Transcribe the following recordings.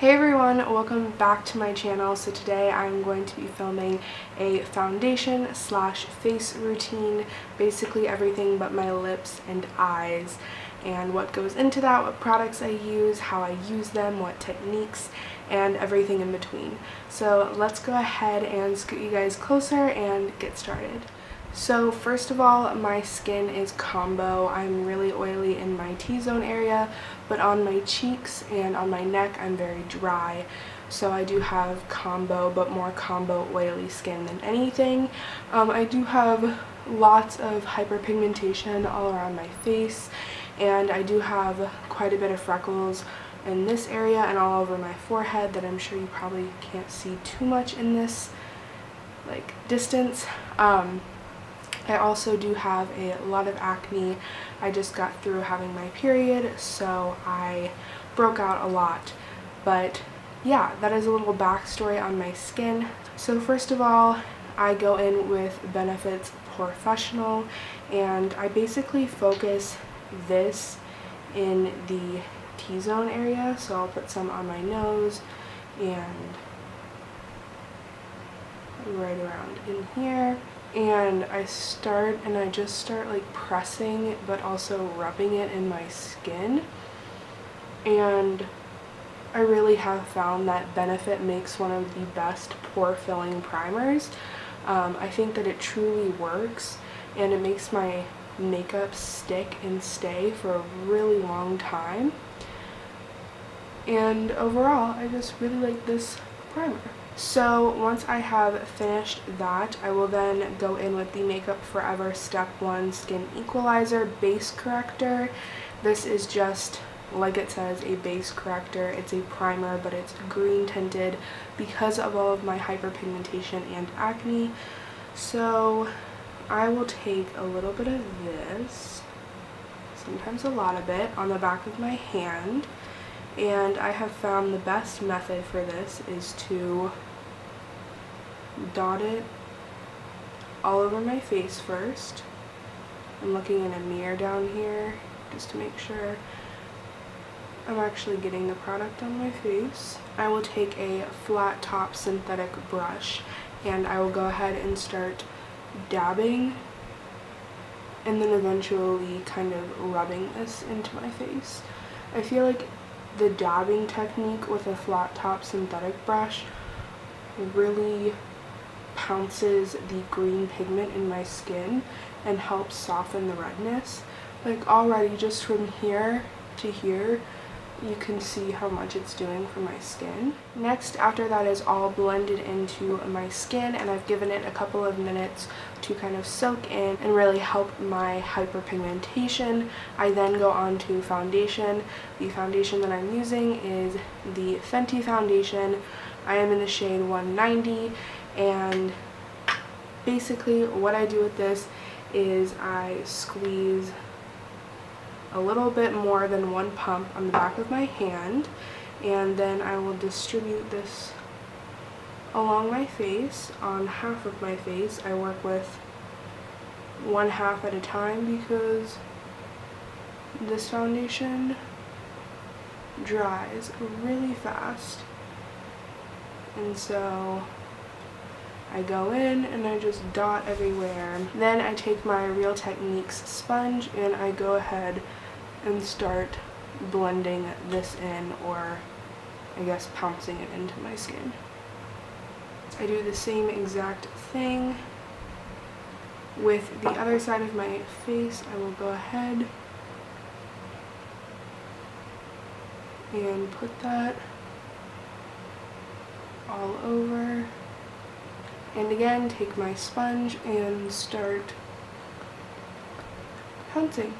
Hey everyone, welcome back to my channel. So today I'm going to be filming a foundation slash face routine, basically everything but my lips and eyes, and what goes into that, what products I use, how I use them, what techniques, and everything in between. So let's go ahead and scoot you guys closer and get started. So first of all, my skin is combo. I'm really oily in my T-zone area, but on my cheeks and on my neck I'm very dry. So I do have combo, but more combo oily skin than anything. I do have lots of hyperpigmentation all around my face, and I do have quite a bit of freckles in this area and all over my forehead that I'm sure you probably can't see too much in this distance. I also do have a lot of acne. I just got through having my period, so I broke out a lot. But yeah, that is a little backstory on my skin. So first of all, I go in with Benefit's Porefessional, and I basically focus this in the T-zone area. So I'll put some on my nose and right around in here. And I just start pressing but also rubbing it in my skin, and I really have found that Benefit makes one of the best pore filling primers. I think that it truly works, and it makes my makeup stick and stay for a really long time, and overall I just really like this primer. So once I have finished that, I will then go in with the Makeup Forever Step 1 Skin Equalizer Base Corrector. This is just, like it says, a base corrector. It's a primer, but it's green tinted because of all of my hyperpigmentation and acne. So I will take a little bit of this, sometimes a lot of it, on the back of my hand. And I have found the best method for this is to dot it all over my face first. I'm looking in a mirror down here just to make sure I'm actually getting the product on my face. I will take a flat top synthetic brush and I will go ahead and start dabbing, and then eventually kind of rubbing this into my face. I feel like the dabbing technique with a flat top synthetic brush really pounces the green pigment in my skin and helps soften the redness. Already just from here to here, you can see how much it's doing for my skin. Next, after that is all blended into my skin and I've given it a couple of minutes to kind of soak in and really help my hyperpigmentation, I then go on to foundation. The foundation that I'm using is the Fenty foundation. I am in the shade 190, and basically what I do with this is I squeeze a little bit more than one pump on the back of my hand, and then I will distribute this along my face, on half of my face. I work with one half at a time because this foundation dries really fast, and so I go in and I just dot everywhere. Then I take my Real Techniques sponge and I go ahead and start blending this in, or I guess pouncing it into my skin. I do the same exact thing with the other side of my face. I will go ahead and put that all over, and again take my sponge and start pouncing.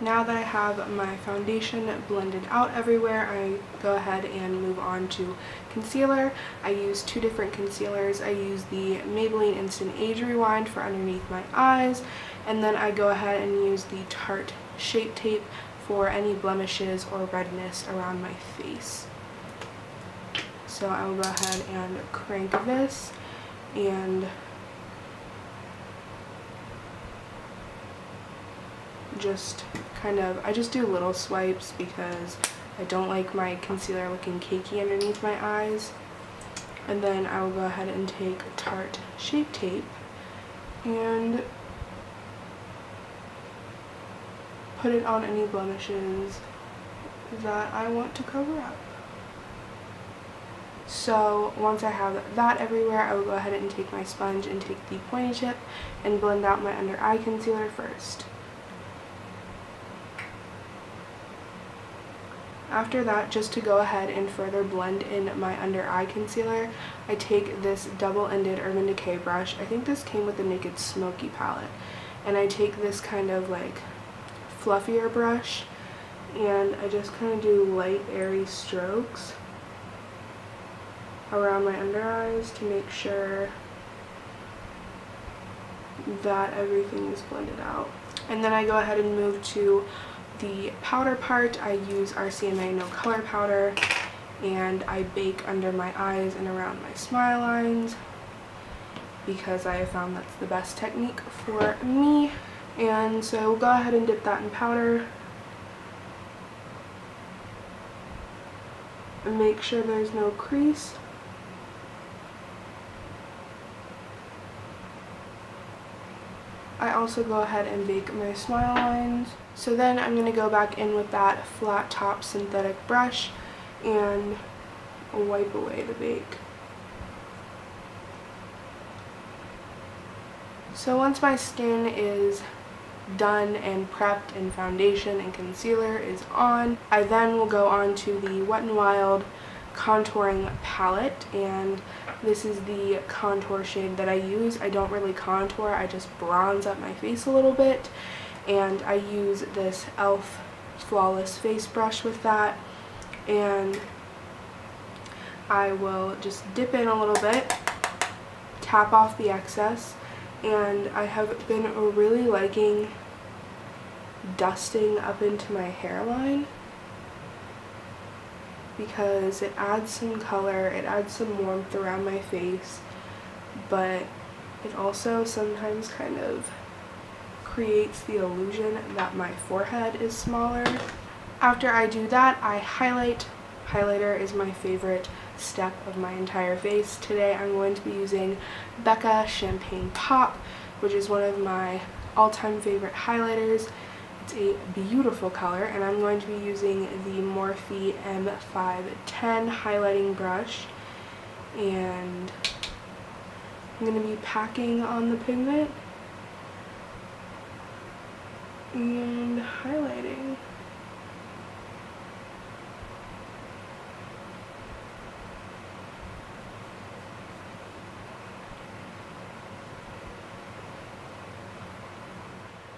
Now that I have my foundation blended out everywhere, I go ahead and move on to concealer. I use two different concealers. I use the Maybelline Instant Age Rewind for underneath my eyes, and then I go ahead and use the Tarte Shape Tape for any blemishes or redness around my face. So I will go ahead and crank this, and I just do little swipes because I don't like my concealer looking cakey underneath my eyes. And then I will go ahead and take Tarte Shape Tape and put it on any blemishes that I want to cover up. So once I have that everywhere, I will go ahead and take my sponge and take the pointy tip and blend out my under eye concealer first. After that, just to go ahead and further blend in my under eye concealer, I take this double-ended Urban Decay brush. I think this came with the Naked Smoky palette. And I take this kind of like fluffier brush and I just kind of do light, airy strokes around my under eyes to make sure that everything is blended out. And then I go ahead and move to the powder part. I use RCMA No Color Powder and I bake under my eyes and around my smile lines because I have found that's the best technique for me. And so we'll go ahead and dip that in powder and make sure there's no crease. I also go ahead and bake my smile lines. So then I'm going to go back in with that flat top synthetic brush and wipe away the bake. So once my skin is done and prepped and foundation and concealer is on, I then will go on to the Wet n Wild contouring palette, and this is the contour shade that I use. I don't really contour, I just bronze up my face a little bit, and I use this e.l.f. Flawless face brush with that, and I will just dip in a little bit, tap off the excess, and I have been really liking dusting up into my hairline because it adds some color, it adds some warmth around my face, but it also sometimes kind of creates the illusion that my forehead is smaller. After I do that, I highlight. Highlighter is my favorite step of my entire face. Today I'm going to be using Becca Champagne Pop, which is one of my all-time favorite highlighters. It's a beautiful color, and I'm going to be using the Morphe M510 highlighting brush, and I'm going to be packing on the pigment and highlighting.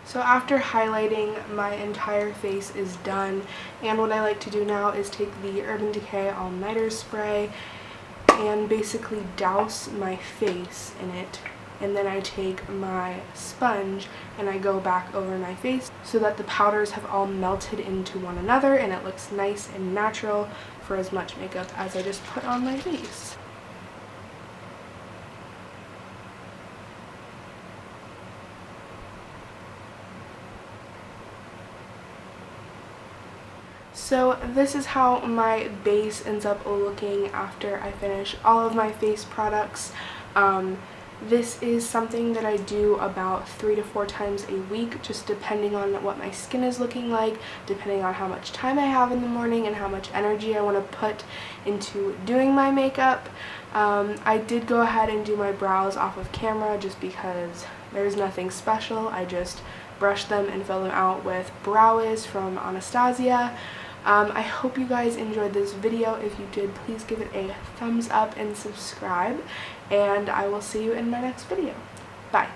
So after highlighting, my entire face is done, and what I like to do now is take the Urban Decay All Nighter spray and basically douse my face in it, and then I take my sponge and I go back over my face so that the powders have all melted into one another and it looks nice and natural for as much makeup as I just put on my face. So this is how my base ends up looking after I finish all of my face products. This is something that I do about 3 to 4 times a week, just depending on what my skin is looking like, depending on how much time I have in the morning and how much energy I want to put into doing my makeup. I did go ahead and do my brows off of camera just because there's nothing special. I just brush them and fill them out with Brow Wiz from Anastasia. I hope you guys enjoyed this video. If you did, please give it a thumbs up and subscribe, and I will see you in my next video. Bye.